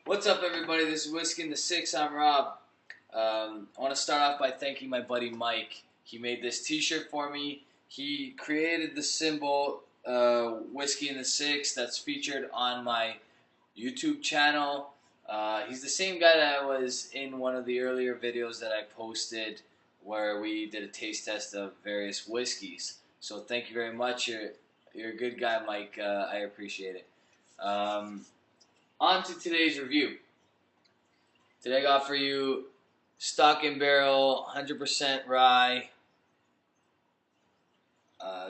What's up, everybody? This is Whisky in the Six. I'm Rob. I want to start off by thanking my buddy Mike. He made this T-shirt for me. He created the symbol Whisky in the Six that's featured on my YouTube channel. He's the same guy that was in one of the earlier videos that I posted where we did a taste test of various whiskeys. So thank you very much. You're a good guy, Mike. I appreciate it. On to today's review. Today I got for you Stock and Barrel 100% rye.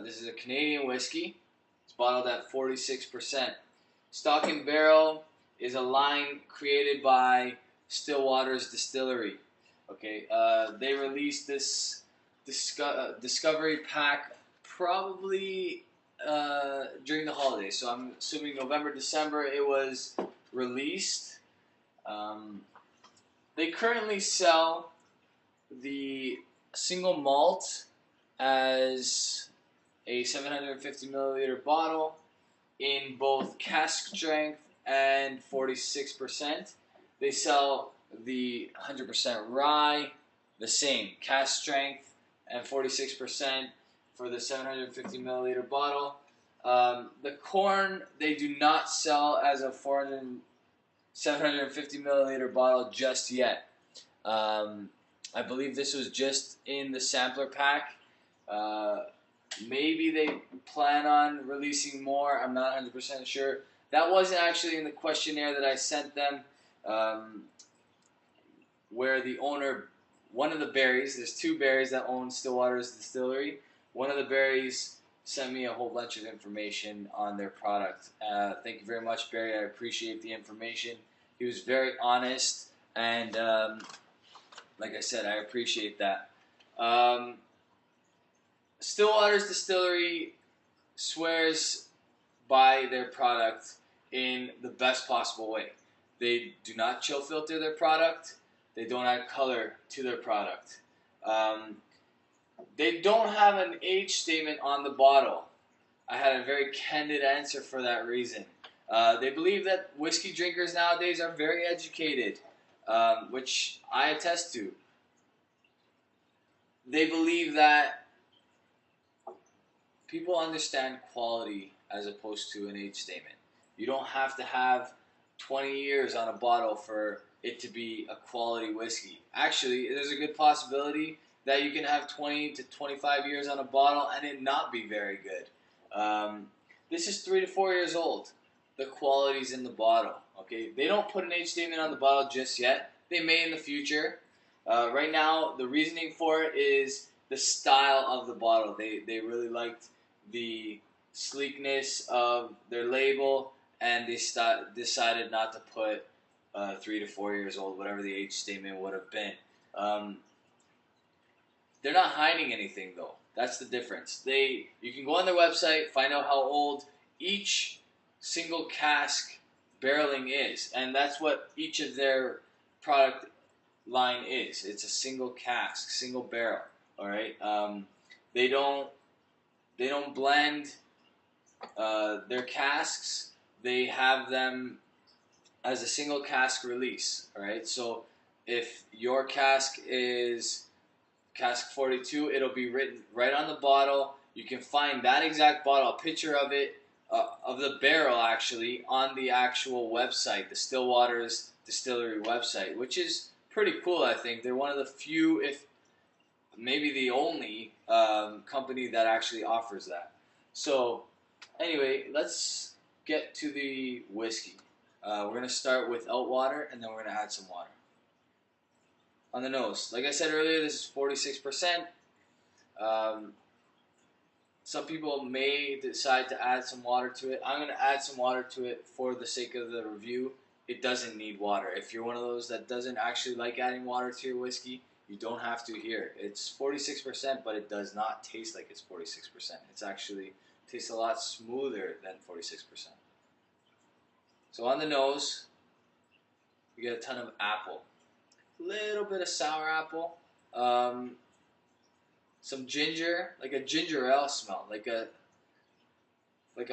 This is a Canadian whiskey. It's bottled at 46%. Stock and Barrel is a line created by Stillwater's Distillery. Okay, they released this Discovery pack probably during the holidays. So I'm assuming November, December it was released. They currently sell the single malt as a 750 milliliter bottle in both cask strength and 46%. They sell the 100% rye, the same cask strength and 46% for the 750 milliliter bottle. The corn they do not sell as a 750 milliliter bottle just yet. I believe this was just in the sampler pack. Maybe they plan on releasing more. I'm not 100% sure. That wasn't actually in the questionnaire that I sent them, where the owner, one of the berries, there's two berries that own Stillwater's Distillery. One of the berries sent me a whole bunch of information on their product. Thank you very much, Barry. I appreciate the information. He was very honest, and like I said, I appreciate that. Stillwater's Distillery swears by their product in the best possible way. They do not chill filter their product. They don't add color to their product. They don't have an age statement on the bottle. I had a very candid answer for that reason. They believe that whiskey drinkers nowadays are very educated, which I attest to. They believe that people understand quality as opposed to an age statement. You don't have to have 20 years on a bottle for it to be a quality whiskey. Actually, there's a good possibility that you can have 20 to 25 years on a bottle and it not be very good. This is 3 to 4 years old. The quality's in the bottle. Okay, they don't put an age statement on the bottle just yet. They may in the future. Right now, the reasoning for it is the style of the bottle. They really liked the sleekness of their label, and they decided not to put 3 to 4 years old, whatever the age statement would have been. They're not hiding anything, though. That's the difference. You can go on their website, find out how old each single cask barreling is, and that's what each of their product line is. It's a single cask, single barrel. All right. They don't blend their casks. They have them as a single cask release. All right. So if your cask is cask 42, it'll be written right on the bottle. You can find that exact bottle, a picture of it, of the barrel actually, on the actual website, the Stillwater's Distillery website, which is pretty cool, I think. They're one of the few, if maybe the only, company that actually offers that. So, anyway, let's get to the whiskey. We're going to start without water, and then we're going to add some water. On the nose, like I said earlier, this is 46%. Some people may decide to add some water to it. I'm going to add some water to it for the sake of the review. It doesn't need water. If you're one of those that doesn't actually like adding water to your whiskey, you don't have to here. It's 46%, but it does not taste like it's 46%. It's actually tastes a lot smoother than 46%. So on the nose, you get a ton of apple. A little bit of sour apple. Some ginger, like a ginger ale smell, like a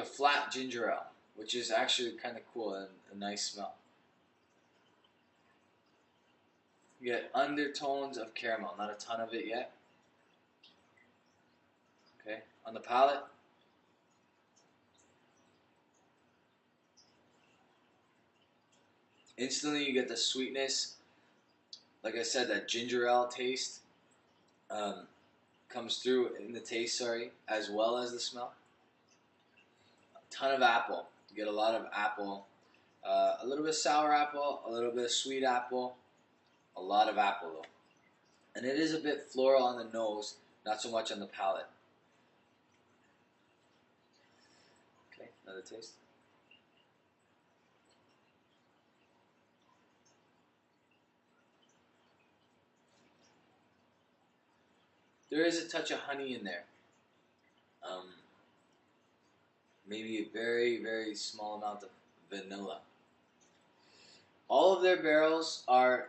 flat ginger ale, which is actually kind of cool and a nice smell. You get undertones of caramel, not a ton of it yet. Okay, on the palate. Instantly you get the sweetness. Like I said, that ginger ale taste comes through in the taste, as well as the smell. A ton of apple. You get a lot of apple. A little bit of sour apple, a little bit of sweet apple, a lot of apple though. And it is a bit floral on the nose, not so much on the palate. Okay, another taste. There is a touch of honey in there. Um, Maybe a very, very small amount of vanilla. All of their barrels are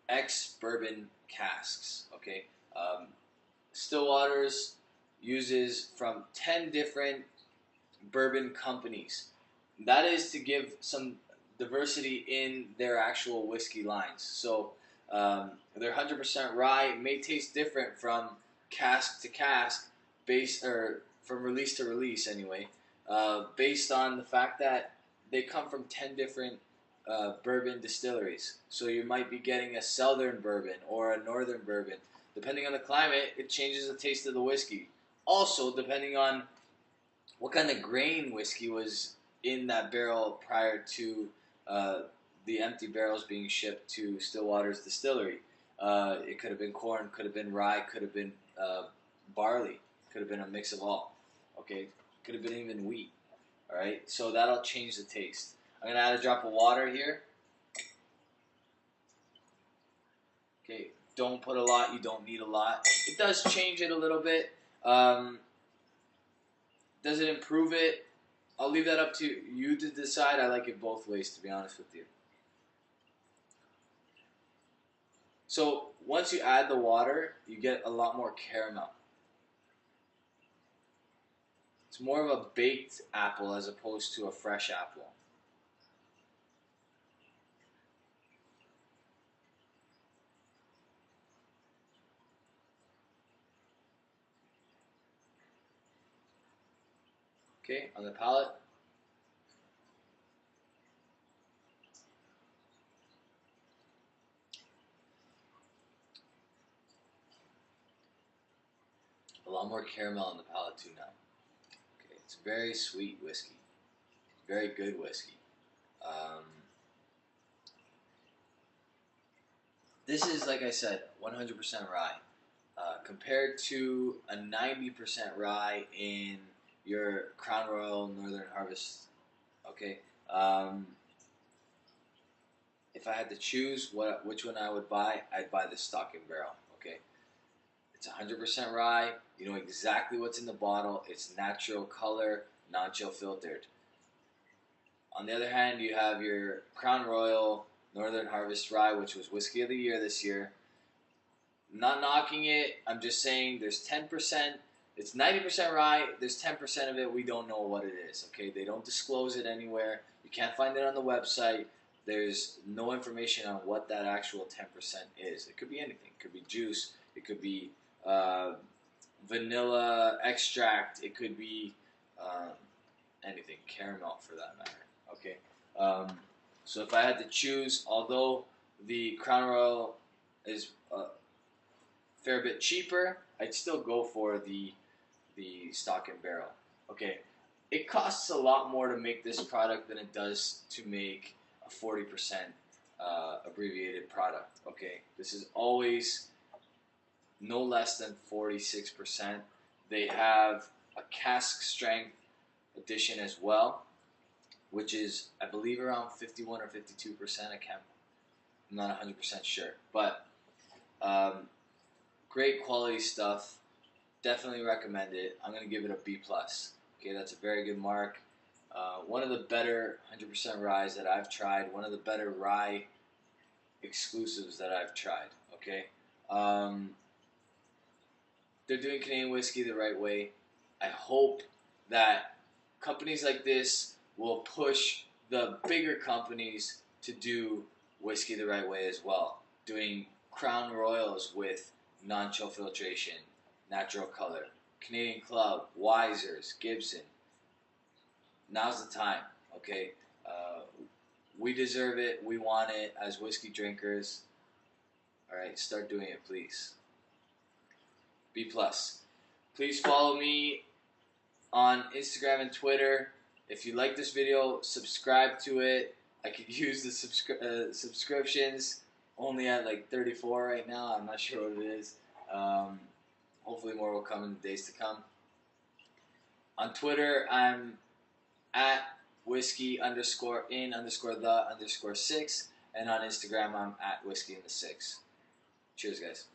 ex-bourbon casks, okay? Stillwaters uses from 10 different bourbon companies. That is to give some diversity in their actual whiskey lines. So they're 100% rye. It may taste different from cask to cask, or from release to release anyway, based on the fact that they come from 10 different bourbon distilleries. So you might be getting a southern bourbon or a northern bourbon. Depending on the climate, it changes the taste of the whiskey. Also, depending on what kind of grain whiskey was in that barrel prior to the empty barrels being shipped to Stillwater's distillery. It could have been corn, could have been rye, could have been barley, could have been a mix of all. Okay, could have been even wheat. All right, so that'll change the taste. I'm gonna add a drop of water here. Okay, don't put a lot. You don't need a lot. It does change it a little bit. Does it improve it? I'll leave that up to you to decide. I like it both ways, to be honest with you. So once you add the water, you get a lot more caramel. It's more of a baked apple as opposed to a fresh apple. Okay, on the palate. A lot more caramel on the palate too now. Okay, it's very sweet whiskey. Very good whiskey. This is, like I said, 100% rye. Compared to a 90% rye in your Crown Royal Northern Harvest. Okay, if I had to choose which one I would buy, I'd buy the stock and barrel. Okay, it's 100% rye. You know exactly what's in the bottle. It's natural color, non-chill filtered. On the other hand, you have your Crown Royal Northern Harvest Rye, which was Whiskey of the Year this year. Not knocking it. I'm just saying there's 10%. It's 90% rye. There's 10% of it. We don't know what it is. Okay, they don't disclose it anywhere. You can't find it on the website. There's no information on what that actual 10% is. It could be anything. It could be juice. It could be vanilla extract. It could be anything. Caramel, for that matter. Okay. So if I had to choose, although the Crown Royal is fair bit cheaper, I'd still go for the stock and barrel. Okay, it costs a lot more to make this product than it does to make a 40% abbreviated product. Okay, this is always no less than 46%. They have a cask strength edition as well, which is, I believe, around 51 or 52%. I'm not 100% sure, but great quality stuff. Definitely recommend it. I'm going to give it a B+. Okay, that's a very good mark. One of the better 100% ryes that I've tried. One of the better rye exclusives that I've tried. Okay, they're doing Canadian whiskey the right way. I hope that companies like this will push the bigger companies to do whiskey the right way as well. Doing Crown Royals with non-chill filtration, natural color. Canadian Club, Wisers, Gibson. Now's the time, okay? We deserve it. We want it as whiskey drinkers. All right, start doing it, please. B plus. Please follow me on Instagram and Twitter. If you like this video, subscribe to it. I could use the subscriptions. Only at like 34 right now. I'm not sure what it is. Hopefully more will come in the days to come. On Twitter, I'm at whiskey_in_the_6. And on Instagram, I'm at whiskey in the 6. Cheers, guys.